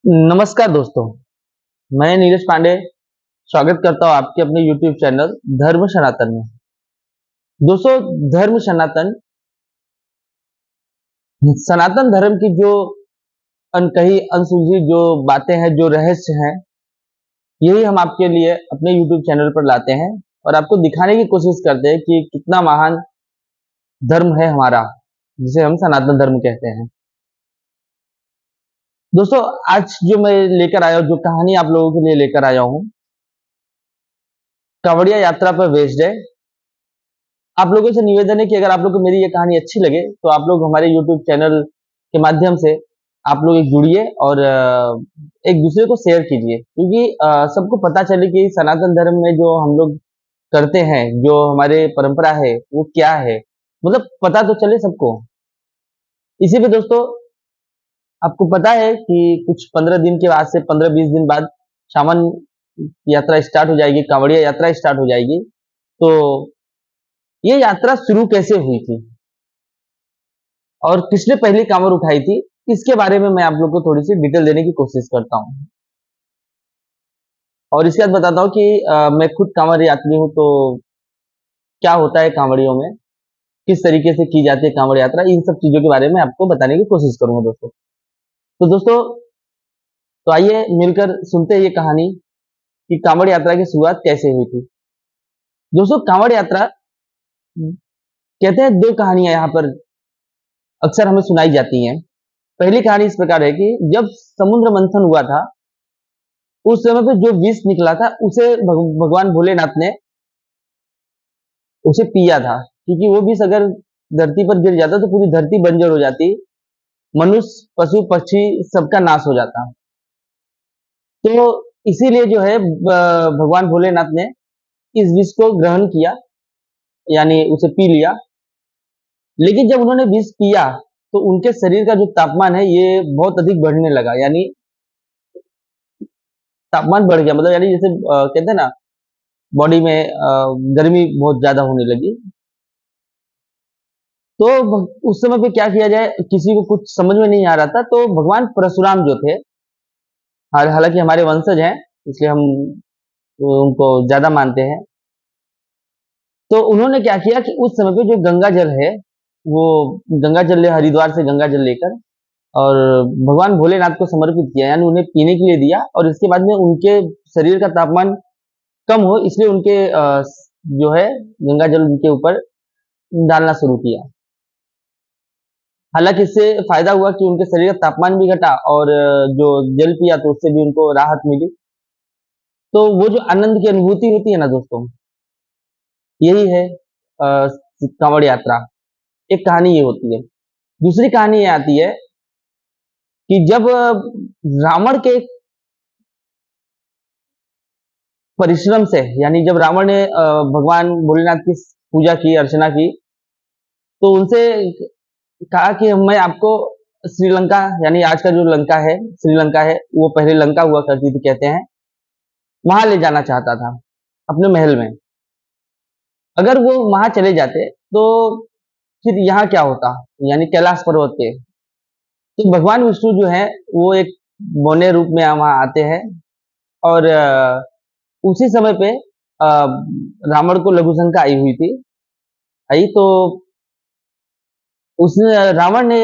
नमस्कार दोस्तों, मैं नीरज पांडे स्वागत करता हूँ आपके अपने YouTube चैनल धर्म सनातन में। दोस्तों, धर्म सनातन सनातन धर्म की जो अनकही अनसुलझी जो बातें हैं, जो रहस्य हैं, यही हम आपके लिए अपने YouTube चैनल पर लाते हैं और आपको दिखाने की कोशिश करते हैं कि कितना महान धर्म है हमारा, जिसे हम सनातन धर्म कहते हैं। दोस्तों, आज जो मैं लेकर आया हूँ, जो कहानी आप लोगों के लिए लेकर आया हूँ, कांवड़िया यात्रा पर बेस्ड है। आप लोगों से निवेदन है कि अगर आप लोग को मेरी ये कहानी अच्छी लगे तो आप लोग हमारे YouTube चैनल के माध्यम से आप लोग एक जुड़िए और एक दूसरे को शेयर कीजिए, क्योंकि सबको पता चले कि सनातन धर्म में जो हम लोग करते हैं, जो हमारे परंपरा है, वो क्या है, मतलब पता तो चले सबको। इसी पे दोस्तों, आपको पता है कि कुछ 15 दिन के बाद से 15-20 दिन बाद सावन यात्रा स्टार्ट हो जाएगी, कांवड़िया यात्रा स्टार्ट हो जाएगी। तो ये यात्रा शुरू कैसे हुई थी और किसने पहली कांवड़ उठाई थी, इसके बारे में मैं आप लोग को थोड़ी सी डिटेल देने की कोशिश करता हूँ। और इसके बाद बताता हूँ कि मैं खुद कांवड़ यात्री हूँ, तो क्या होता है कांवड़ियों में, किस तरीके से की जाती है कांवड़ यात्रा, इन सब चीजों के बारे में आपको बताने की कोशिश करूंगा दोस्तों। तो दोस्तों, तो आइए मिलकर सुनते हैं ये कहानी कि कांवड़ यात्रा की शुरुआत कैसे हुई थी। दोस्तों, कांवड़ यात्रा कहते हैं, दो कहानियां यहाँ पर अक्सर हमें सुनाई जाती हैं। पहली कहानी इस प्रकार है कि जब समुद्र मंथन हुआ था, उस समय पे जो विष निकला था, उसे भगवान भोलेनाथ ने उसे पिया था, क्योंकि वो विष अगर धरती पर गिर जाता तो पूरी धरती बंजर हो जाती, मनुष्य पशु पक्षी सबका नाश हो जाता। तो इसीलिए जो है भगवान भोलेनाथ ने इस विष को ग्रहण किया, यानी उसे पी लिया। लेकिन जब उन्होंने विष पिया तो उनके शरीर का जो तापमान है, ये बहुत अधिक बढ़ने लगा, यानी तापमान बढ़ गया, मतलब यानी जैसे कहते हैं ना, बॉडी में गर्मी बहुत ज्यादा होने लगी। तो उस समय पे क्या किया जाए, किसी को कुछ समझ में नहीं आ रहा था। तो भगवान परशुराम जो थे, हालांकि हमारे वंशज हैं, इसलिए हम उनको ज्यादा मानते हैं। तो उन्होंने क्या किया कि उस समय पे जो गंगा जल है, वो गंगा जल हरिद्वार से गंगा जल लेकर और भगवान भोलेनाथ को समर्पित किया, यानी उन्हें पीने के लिए दिया। और इसके बाद में उनके शरीर का तापमान कम हो, इसलिए उनके जो है गंगा जल उनके ऊपर डालना शुरू किया। हालांकि इससे फायदा हुआ कि उनके शरीर का तापमान भी घटा और जो जल पिया तो उससे भी उनको राहत मिली। तो वो जो आनंद की अनुभूति होती है ना दोस्तों, यही है कांवड़ यात्रा। एक कहानी ये होती है। दूसरी कहानी ये आती है कि जब रावण के परिश्रम से, यानी जब रावण ने भगवान भोलेनाथ की पूजा की, अर्चना की, तो उनसे कहा कि मैं आपको श्रीलंका, यानी आज का जो लंका है, श्रीलंका है, वो पहले लंका हुआ करती थी कहते हैं, वहां ले जाना चाहता था अपने महल में। अगर वो वहां चले जाते तो फिर यहाँ क्या होता, यानी कैलाश पर्वत पे। तो भगवान विष्णु जो है, वो एक बौने रूप में वहां आते हैं और उसी समय पे रावण को लघु शंका आई हुई थी। आई तो उसने रावण ने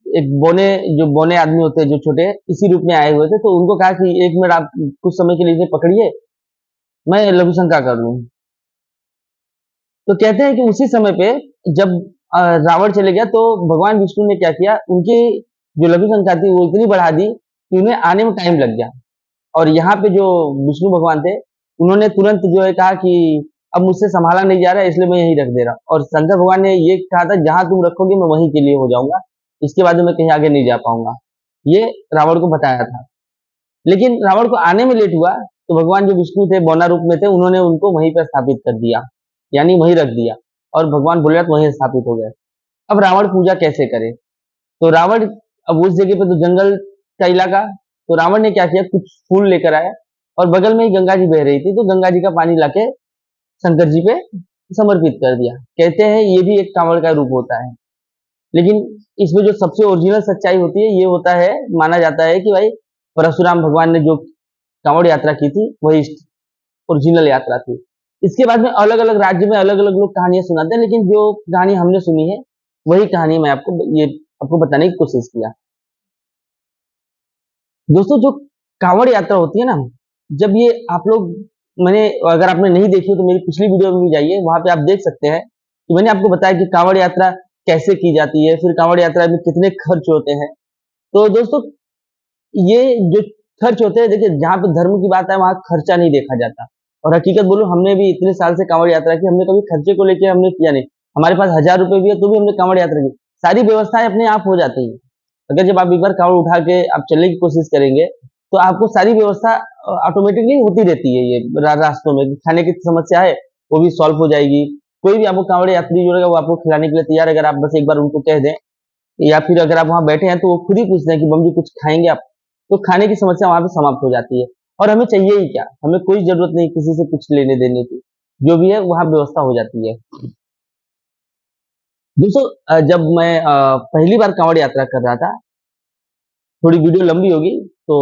एक बोने, जो बोने आदमी होते हैं जो छोटे, इसी रूप में आए हुए थे, तो उनको कहा कि एक मिनट आप कुछ समय के लिए इसे पकड़िए, मैं लघु शंका कर लूं। तो कहते हैं कि उसी समय पे जब रावण चले गया, तो भगवान विष्णु ने क्या किया, उनकी जो लघु शंका थी वो इतनी बढ़ा दी कि उन्हें आने में टाइम लग गया। और यहाँ पे जो विष्णु भगवान थे, उन्होंने तुरंत जो है कहा कि अब मुझसे संभाला नहीं जा रहा है, इसलिए मैं यहीं रख दे रहा हूँ। और शंकर भगवान ने ये कहा था, जहां तुम रखोगे मैं वहीं के लिए हो जाऊंगा, इसके बाद मैं कहीं आगे नहीं जा पाऊंगा, ये रावण को बताया था। लेकिन रावण को आने में लेट हुआ, तो भगवान जो विष्णु थे, बौना रूप में थे, उन्होंने उनको वहीं पर स्थापित कर दिया, यानी वहीं रख दिया, और भगवान भोलेनाथ वहीं स्थापित हो गए। अब रावण पूजा कैसे करे, तो रावण, अब उस जगह पे तो जंगल का इलाका, तो रावण ने क्या किया, कुछ फूल लेकर आया और बगल में ही गंगा जी बह रही थी, तो गंगा जी का पानी लाके शंकर जी पे समर्पित कर दिया। कहते हैं ये भी एक कांवड़ का रूप होता है। लेकिन इसमें जो सबसे ओरिजिनल सच्चाई होती है, ये होता है, माना जाता है कि भाई परशुराम भगवान ने जो कांवड़ यात्रा की थी, वही ओरिजिनल यात्रा थी। इसके बाद में अलग-अलग राज्य में अलग-अलग लोग कहानियाँ सुनाते हैं, लेकिन जो कहानी हमने सुनी है, वही कहानी मैं आपको बताने की कोशिश किया। दोस्तों, जो कांवड़ यात्रा होती है ना, जब ये आप लोग मैंने अगर आपने नहीं देखी हो तो मेरी पिछली वीडियो में भी जाइए, वहाँ पे आप देख सकते हैं कि मैंने आपको बताया कि कांवड़ यात्रा कैसे की जाती है, फिर कांवड़ यात्रा में कितने खर्च होते हैं। तो दोस्तों, ये जो खर्च होते हैं, देखिए जहाँ पे धर्म की बात है वहाँ खर्चा नहीं देखा जाता। और हकीकत बोलूँ, हमने भी इतने साल से कांवड़ यात्रा की, हमने कभी खर्चे को लेके हमने किया नहीं। हमारे पास 1000 रुपए भी है तो भी हमने कांवड़ यात्रा की। सारी व्यवस्थाएं अपने आप हो जाती है। अगर जब आप एक बार कांवड़ उठा के आप चलने की कोशिश करेंगे, तो आपको सारी व्यवस्था ऑटोमेटिकली होती रहती है। ये रास्तों में खाने की समस्या है, वो भी सॉल्व हो जाएगी। कोई भी आपको कांवड़ यात्री जो रहेगा वो आपको खिलाने के लिए तैयार है, अगर आप बस एक बार उनको कह दें। या फिर अगर आप वहाँ बैठे हैं तो वो खुद ही पूछते हैं कि बम जी कुछ खाएंगे आप? तो खाने की समस्या वहाँ पे समाप्त हो जाती है। और हमें चाहिए ही क्या? हमें कोई ज़रूरत नहीं किसी से कुछ लेने देने की। जो भी है वहाँ व्यवस्था हो जाती है। दोस्तों, जब मैं पहली बार कांवड़ यात्रा कर रहा था, थोड़ी वीडियो लंबी होगी तो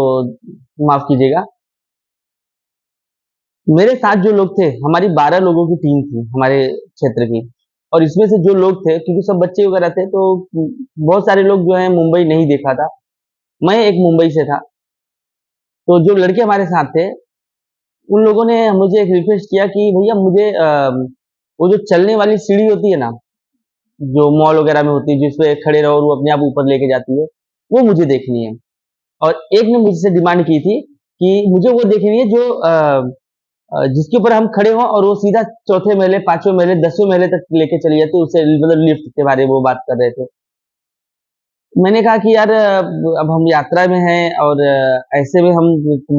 माफ़ कीजिएगा। मेरे साथ जो लोग थे, हमारी 12 लोगों की टीम थी हमारे क्षेत्र की। और इसमें से जो लोग थे, क्योंकि सब बच्चे वगैरह थे, तो बहुत सारे लोग जो हैं मुंबई नहीं देखा था। मैं एक मुंबई से था। तो जो लड़के हमारे साथ थे, उन लोगों ने मुझे एक रिक्वेस्ट किया कि भैया मुझे वो जो चलने वाली सीढ़ी होती है ना, जो मॉल वगैरह में होती है, जिसपे खड़े रहो और वो अपने आप ऊपर लेके जाती है, वो मुझे देखनी है। और एक ने मुझसे डिमांड की थी कि मुझे वो देखनी है जो जिसके ऊपर हम खड़े हों और वो सीधा चौथे महले, 5वें महले, 10वें महले तक लेके चली जाती है, उसे मतलब लिफ्ट के बारे में वो बात कर रहे थे। मैंने कहा कि यार अब हम यात्रा में हैं और ऐसे में हम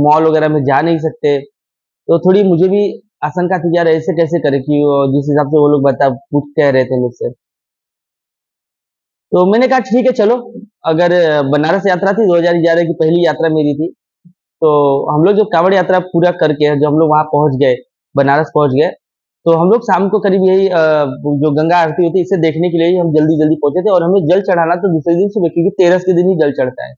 मॉल वगैरह में जा नहीं सकते। तो थोड़ी मुझे भी आशंका थी यार ऐसे कैसे करें कि वो जिस हिसाब से वो लोग बता पूछ कह रहे थे मुझसे। तो मैंने कहा ठीक है चलो, अगर बनारस यात्रा थी 2011 की पहली यात्रा मेरी थी। तो हम लोग जब कांवड़ यात्रा पूरा करके जब हम लोग वहाँ पहुँच गए, बनारस पहुँच गए, तो हम लोग शाम को करीब यही जो गंगा आरती होती है इसे देखने के लिए ही हम जल्दी-जल्दी पहुँचे थे और हमें जल चढ़ाना तो दूसरे दिन सुबह क्योंकि 13 के दिन ही जल चढ़ता है।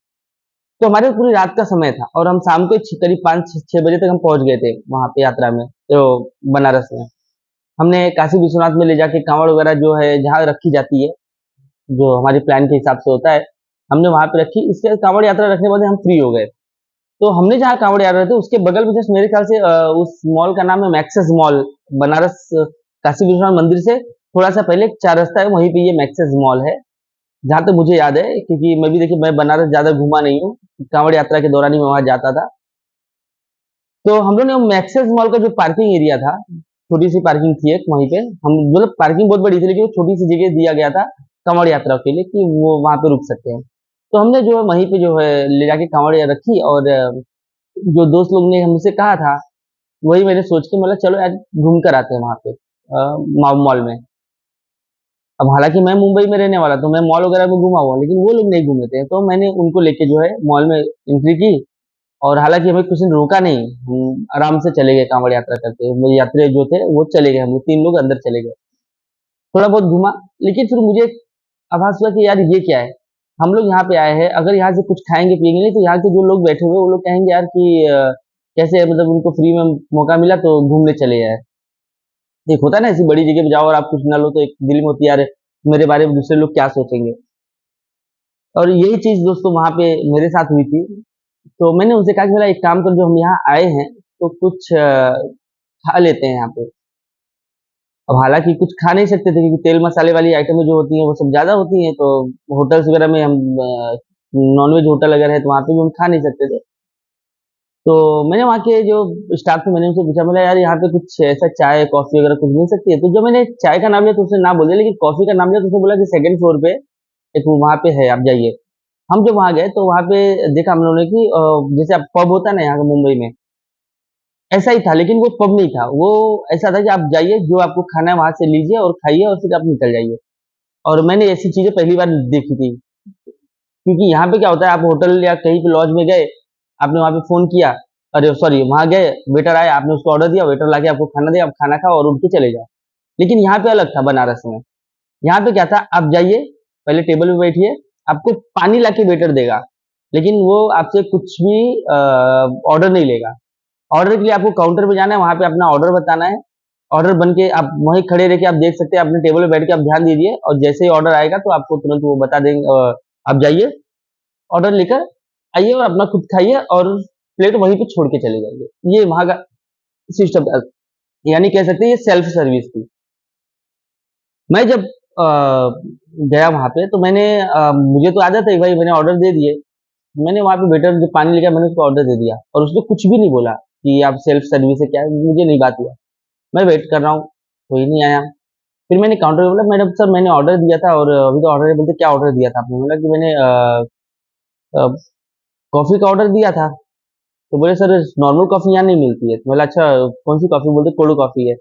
तो हमारे पूरी रात का समय था और हम शाम को करीब 5-6 बजे तक हम पहुँच गए थे वहाँ पे यात्रा में, तो बनारस में। हमने काशी विश्वनाथ में ले जाके काँवड़ वगैरह जो है जहाँ रखी जाती है, जो हमारे प्लान के हिसाब से होता है, हमने वहाँ पे रखी। इसके बाद काँवड़ यात्रा रखने के बाद हम फ्री हो गए। तो हमने जहाँ काँवड़ यात्रा रखे थे उसके बगल में जस्ट मेरे ख्याल से उस मॉल का नाम है मैक्सेस मॉल। बनारस काशी विश्वनाथ मंदिर से थोड़ा-सा पहले 4 रास्ता है, वहीं पे ये मैक्सेस मॉल है। जहाँ तक मुझे याद है, क्योंकि मैं भी देखिए मैं बनारस ज़्यादा घूमा नहीं हूँ, काँवड़ यात्रा के दौरान ही मैं वहाँ जाता था। तो हम लोग ने मैक्सेस मॉल का जो पार्किंग एरिया था, छोटी-सी पार्किंग थी एक वहीं पे, हम मतलब पार्किंग बहुत बड़ी थी लेकिन वो छोटी-सी जगह दिया गया था काँवड़ यात्रा के लिए कि वो वहाँ पे रुक सकते हैं। तो हमने जो है वहीं पे जो है ले जाके काँवड़ रखी और जो दोस्त लोग ने हमसे कहा था, वही मैंने सोच के मतलब चलो यार घूम कर आते हैं वहाँ पे माव मॉल में। अब हालाँकि मैं मुंबई में रहने वाला, तो मैं मॉल वगैरह में घूमा हुआ, लेकिन वो लोग नहीं घूमे थे, तो मैंने उनको लेके जो है मॉल में एंट्री की और हालाँकि हमें किसी ने रोका नहीं, हम आराम से चले गए काँवड़ यात्रा करते। वो यात्री जो थे वो चले गए, हम लोग 3 लोग अंदर चले गए। थोड़ा बहुत घूमा, लेकिन फिर मुझे आभास हुआ कि यार ये क्या है? हम लोग यहाँ पे आए हैं, अगर यहाँ से कुछ खाएँगे-पिएँगे नहीं तो यहाँ के जो लोग बैठे हुए हैं, वो लोग कहेंगे यार कि कैसे मतलब उनको फ्री में मौका मिला तो घूमने चले आए। एक होता है ना ऐसी बड़ी जगह पे जाओ और आप कुछ ना लो तो एक दिल में होती है यार मेरे बारे में दूसरे लोग क्या सोचेंगे? और यही चीज़ दोस्तों वहाँ पे मेरे साथ हुई थी। तो मैंने उनसे कहा कि भला एक काम करो जो हम यहाँ आए हैं तो कुछ खा लेते हैं यहाँ पे। अब हालाँकि कुछ खा नहीं सकते थे क्योंकि तेल मसाले वाली आइटमें जो होती हैं वो सब ज़्यादा होती हैं, तो होटल्स वगैरह में हम नॉन-वेज होटल अगर है तो वहाँ पे भी हम खा नहीं सकते थे। तो मैंने वहाँ के जो स्टाफ थे मैंने उनसे पूछा, बोला यार यहाँ पे कुछ ऐसा चाय, कॉफ़ी वगैरह कुछ मिल सकती है? तो जब मैंने चाय का नाम लिया तो उसने ना बोल दिया, लेकिन कॉफ़ी का नाम लिया तो उसने बोला कि 2nd फ्लोर पे एक वहाँ पे है, आप जाइए। हम जब वहाँ गए तो वहाँ पे देखा हम लोगों ने कि जैसे अब पब होता है ना यहाँ पे मुंबई में, ऐसा ही था लेकिन वो पब नहीं था। वो ऐसा था कि आप जाइए, जो आपको खाना है वहाँ से लीजिए और खाइए और फिर आप निकल जाइए। और मैंने ऐसी चीज़ें पहली बार देखी थी। क्योंकि यहाँ पे क्या होता है, आप होटल या कहीं पे लॉज में गए, आपने वहाँ पे फ़ोन किया, अरे सॉरी वहाँ गए, वेटर आया, आपने उसको ऑर्डर दिया, वेटर लाके आपको खाना दिया, आप खाना खाओ और उठ के चले जाओ। लेकिन यहाँ पे अलग था बनारस में। यहाँ पे क्या था, आप जाइए, पहले टेबल पे बैठिए, आपको पानी लाके वेटर देगा, लेकिन वो आपसे कुछ भी ऑर्डर नहीं लेगा। ऑर्डर के लिए आपको काउंटर पे जाना है, वहाँ पे अपना ऑर्डर बताना है। ऑर्डर बन के आप वहीं खड़े रह के आप देख सकते हैं, अपने टेबल पे बैठ के आप ध्यान दीजिए, और जैसे ही ऑर्डर आएगा तो आपको तुरंत वो बता देंगे, आप जाइए, ऑर्डर लेकर आइए और अपना खुद खाइए और प्लेट वहीं पे छोड़ के चले जाइए। ये वहाँ का सिस्टम, यानी कह सकते हैं ये सेल्फ सर्विस थी। मैं जब गया वहाँ पे तो मुझे तो आदत है भाई, मैंने ऑर्डर दे दिए। मैंने वहाँ पे वेटर जब पानी लेके मैंने उसको ऑर्डर दे दिया और उसने कुछ भी नहीं बोला कि आप सेल्फ सर्विस है क्या है, मुझे नहीं बात हुआ। मैं वेट कर रहा हूँ, कोई नहीं आया। फिर मैंने काउंटर पे बोला, मैडम सर मैंने ऑर्डर दिया था और अभी तो ऑर्डर, बोलते क्या ऑर्डर दिया था आपने? बोला कि मैंने कॉफ़ी का ऑर्डर दिया था। तो बोले सर नॉर्मल कॉफ़ी यहाँ नहीं मिलती है। तो बोला अच्छा कौन सी कॉफ़ी? बोलते कोल्ड कॉफ़ी है।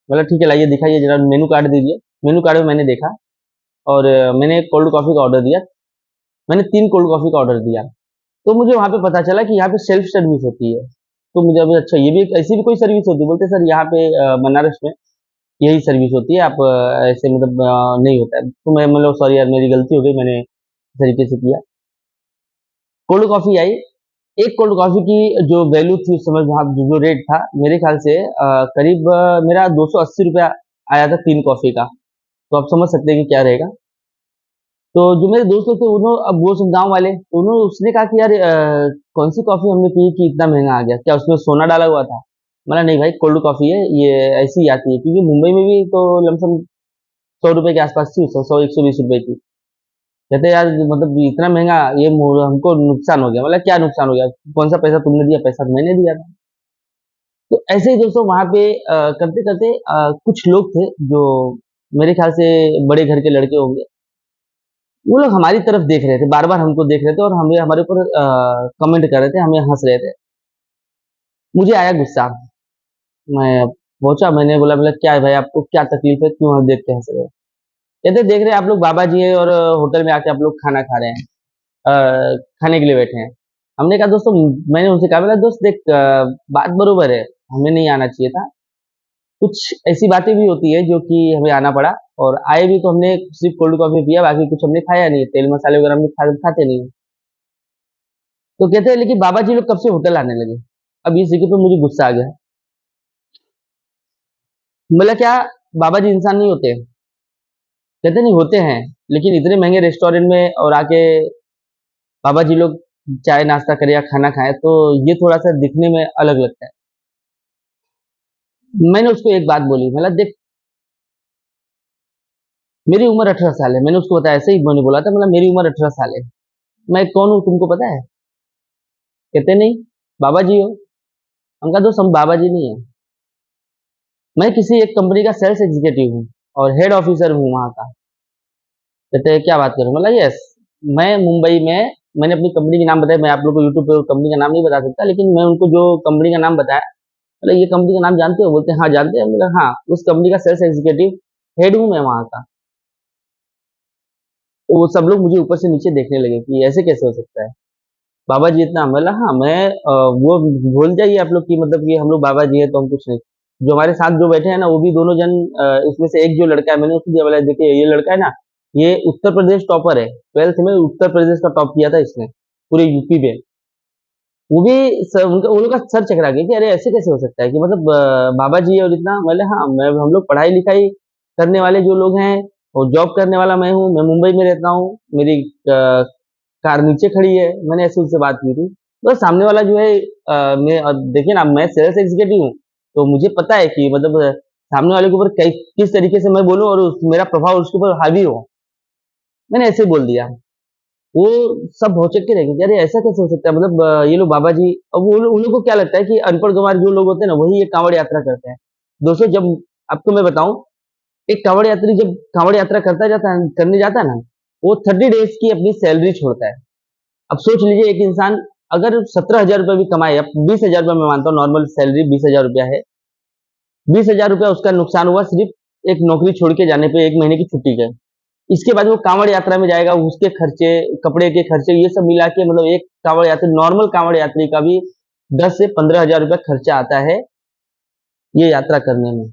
बोला ठीक है लाइए दिखाइए जरा, मेनू कार्ड दीजिए। मेनू कार्ड में मैंने देखा और मैंने कोल्ड कॉफ़ी का ऑर्डर दिया। मैंने 3 कोल्ड कॉफ़ी का ऑर्डर दिया। तो मुझे वहाँ पे पता चला कि यहाँ पे सेल्फ सर्विस होती है। तो मुझे अभी अच्छा ये भी ऐसी भी कोई सर्विस होती है? बोलते सर यहाँ पे बनारस में यही सर्विस होती है, आप ऐसे मतलब नहीं होता है। तो मैं मतलब सॉरी यार मेरी गलती हो गई, मैंने इस तरीके से किया। कोल्ड कॉफ़ी आई, एक कोल्ड कॉफ़ी की जो वैल्यू थी उस समय, वहाँ जो रेट था मेरे ख्याल से करीब मेरा 280 रुपया आया था 3 कॉफ़ी का। तो आप समझ सकते हैं कि क्या रहेगा। तो जो मेरे दोस्त लोग थे उन्होंने, अब वो सब गाँव वाले, तो उसने कहा कि यार कौन सी कॉफ़ी हमने पी कि इतना महँगा आ गया? क्या उसमें सोना डाला हुआ था? मैंने नहीं भाई कोल्ड कॉफ़ी है, ये ऐसी ही आती है, क्योंकि मुंबई में भी तो लमसम 100 रुपए के आसपास थी, 100 120 रुपए की। कहते यार मतलब इतना महँगा, ये हमको नुकसान हो गया। मतलब क्या नुकसान हो गया? कौन सा पैसा तुमने दिया? पैसा तो मैंने दिया था। तो ऐसे ही दोस्तों वहाँ पे करते-करते कुछ लोग थे जो मेरे ख्याल से बड़े घर के लड़के होंगे। वो लोग हमारी तरफ देख रहे थे, बार-बार हमको देख रहे थे और हमें हमारे ऊपर कमेंट कर रहे थे, हमें हँस रहे थे। मुझे आया गुस्सा, मैं पहुँचा, मैंने बोला बोला क्या है भाई आपको क्या तकलीफ है? क्यों हमें देख के हँस रहे हो? कहते देख रहे हैं आप लोग बाबा जी हैं और होटल में आके आप लोग खाना खा रहे हैं, खाने के लिए बैठे हैं। हमने कहा दोस्तों, मैंने उनसे कहा बोला दोस्त देख बात बरोबर है, हमें नहीं आना चाहिए था। कुछ ऐसी बातें भी होती है जो कि हमें आना पड़ा, और आए भी तो हमने सिर्फ कोल्ड कॉफ़ी पिया, बाकी कुछ हमने खाया नहीं, तेल मसाले वगैरह हम लोग खाते नहीं। तो कहते हैं लेकिन बाबा जी लोग कब से होटल आने लगे? अब इस जगह पे मुझे गुस्सा आ गया। बोला क्या बाबा जी इंसान नहीं होते? कहते नहीं होते हैं, लेकिन इतने महँगे रेस्टोरेंट में और आके बाबा जी लोग चाय नाश्ता करें या खाना खाएँ तो ये थोड़ा-सा दिखने में अलग लगता है। मैंने उसको एक बात बोली, बोला देख मेरी उम्र 18 साल है। मैंने उसको बताया, ऐसे ही मैंने बोला था, बोला मेरी उम्र 18 साल है। मैं कौन हूँ तुमको पता है? कहते नहीं, बाबा जी हो। हम कहा दोस्त हम बाबा जी नहीं है। मैं किसी एक कंपनी का सेल्स एग्जीक्यूटिव हूँ और हेड ऑफिसर हूँ वहाँ का। कहते हैं क्या बात कर रहे हो? मतलब यस, मैं मुंबई में, मैंने अपनी कंपनी का नाम बताया, मैं आप लोग को यूट्यूब पे कंपनी का नाम नहीं बता सकता, लेकिन मैं उनको जो कंपनी का नाम बताया, मतलब ये कंपनी का नाम जानते हो? बोलते हैं हाँ जानते हैं। बोला हाँ, उस कंपनी का सेल्स एग्जीक्यूटिव हेड हूँ मैं वहाँ का। तो वो सब लोग मुझे ऊपर से नीचे देखने लगे कि ऐसे कैसे हो सकता है? बाबा जी इतना, बोला हाँ मैं वो भूल जाइए आप लोग कि मतलब कि हम लोग बाबा जी हैं तो हम कुछ नहीं। जो हमारे साथ जो बैठे हैं ना वो भी दोनों जन, उसमें से एक जो लड़का है, मैंने उसको दिया, बोला देखिए ये लड़का है ना, ये उत्तर प्रदेश टॉपर है, 12th में उत्तर प्रदेश का टॉप किया था इसने पूरे यूपी में। वो भी उनका, वो लोग का सर चकरा गया कि अरे ऐसे कैसे हो सकता है कि मतलब बाबा जी है और इतना। बोले हाँ मैं, हम लोग पढ़ाई लिखाई करने वाले जो लोग हैं, और जॉब करने वाला मैं हूँ, मैं मुंबई में रहता हूँ, मेरी कार नीचे खड़ी है। मैंने ऐसे उनसे बात की थी। तो सामने वाला जो है मैं देखिए ना, मैं सेल्स एग्जीक्यूटिव हूँ, तो मुझे पता है कि मतलब सामने वाले के ऊपर किस तरीके से मैं बोलूँ और मेरा प्रभाव उसके ऊपर हावी हो। मैंने ऐसे बोल दिया। वो सब भौचक्के के रह गए कि अरे ऐसा कैसे हो सकता है? मतलब ये लोग बाबा जी, अब वो उन लोगों को क्या लगता है कि अनपढ़ गँवार जो लोग होते हैं ना वही ये काँवड़ यात्रा करते हैं। दोस्तों जब आपको मैं बताऊँ, एक काँवड़ यात्री जब काँवड़ यात्रा करने जाता है ना, वो 30 डेज़ की अपनी सैलरी छोड़ता है। अब सोच लीजिए एक इंसान अगर 17,000 रुपए भी कमाए, अब 20,000 रुपए मैं मानता हूँ नॉर्मल सैलरी 20,000 रुपया है। 20,000 रुपया उसका नुकसान हुआ सिर्फ़ एक नौकरी छोड़ के जाने पे, 1 महीने की छुट्टी का। इसके बाद वो काँवड़ यात्रा में जाएगा, उसके खर्चे, कपड़े के खर्चे, ये सब मिला के मतलब एक काँवड़ यात्री, नॉर्मल काँवड़ यात्री का भी 10 से 15,000 रुपया खर्चा आता है ये यात्रा करने में।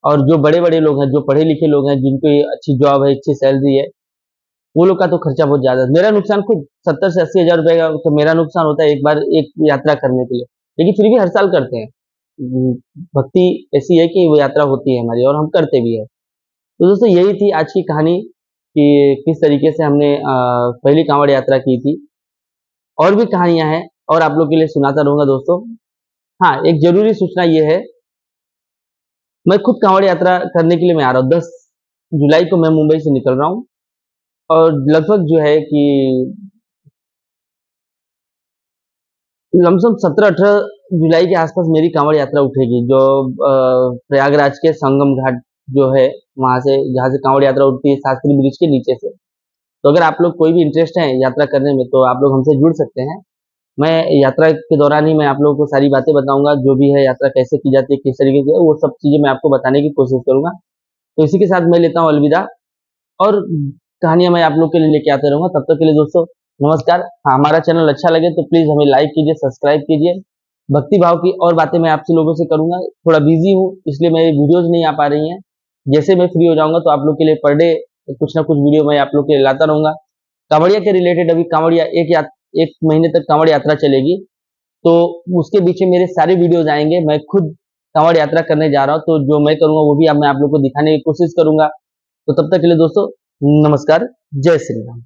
और जो बड़े-बड़े लोग हैं, जो पढ़े-लिखे लोग हैं, जिनको ये अच्छी जॉब है, अच्छी सैलरी है, वो लोग का तो खर्चा बहुत ज्यादा है। मेरा नुकसान खुद 70 से 80 हज़ार रुपए का तो मेरा नुकसान होता है एक बार एक यात्रा करने के लिए, लेकिन फिर भी हर साल करते हैं। भक्ति ऐसी है कि वो यात्रा होती है हमारी और हम करते भी है। तो दोस्तों यही थी आज की कहानी कि किस तरीके से हमने पहली कांवड़ यात्रा की थी। और भी कहानियां हैं और आप लोग के लिए सुनाता रहूंगा दोस्तों। हाँ, एक जरूरी सूचना ये है, मैं खुद कांवड़ यात्रा करने के लिए मैं आ रहा हूँ। 10 जुलाई को मैं मुंबई से निकल रहा हूँ और लगभग जो है कि लमसम 17-18 जुलाई के आसपास मेरी कांवड़ यात्रा उठेगी, जो प्रयागराज के संगम घाट जो है वहां से, जहाँ से कांवड़ यात्रा उठती है शास्त्री ब्रिज के नीचे से। तो अगर आप लोग कोई भी इंटरेस्ट है यात्रा करने में तो आप लोग हमसे जुड़ सकते हैं। मैं यात्रा के दौरान ही मैं आप लोगों को सारी बातें बताऊंगा, जो भी है यात्रा कैसे की जाती है, किस तरीके से, वो सब चीजें मैं आपको बताने की कोशिश करूंगा। तो इसी के साथ मैं लेता हूँ अलविदा, और कहानियां मैं आप लोग के लिए लेके आते रहूंगा। तब तक के लिए दोस्तों नमस्कार। हाँ, हमारा चैनल अच्छा लगे तो प्लीज हमें लाइक कीजिए, सब्सक्राइब कीजिए। भक्ति भाव की और बातें मैं आपसे लोगों से करूंगा। थोड़ा बिजी हूँ इसलिए मेरी वीडियोज नहीं आ पा रही हैं। जैसे मैं फ्री हो जाऊंगा तो आप लोग के लिए पर डे कुछ ना कुछ वीडियो मैं आप लोग के लिए लाता रहूंगा। कांवड़िया के रिलेटेड अभी कांवड़िया एक महीने तक कांवड़ यात्रा चलेगी, तो उसके पीछे मेरे सारे वीडियोज आएंगे। मैं खुद कांवड़ यात्रा करने जा रहा हूँ, तो जो मैं करूंगा वो भी अब मैं आप लोग को दिखाने की कोशिश करूंगा। तो तब तक के लिए दोस्तों नमस्कार, जय श्री राम।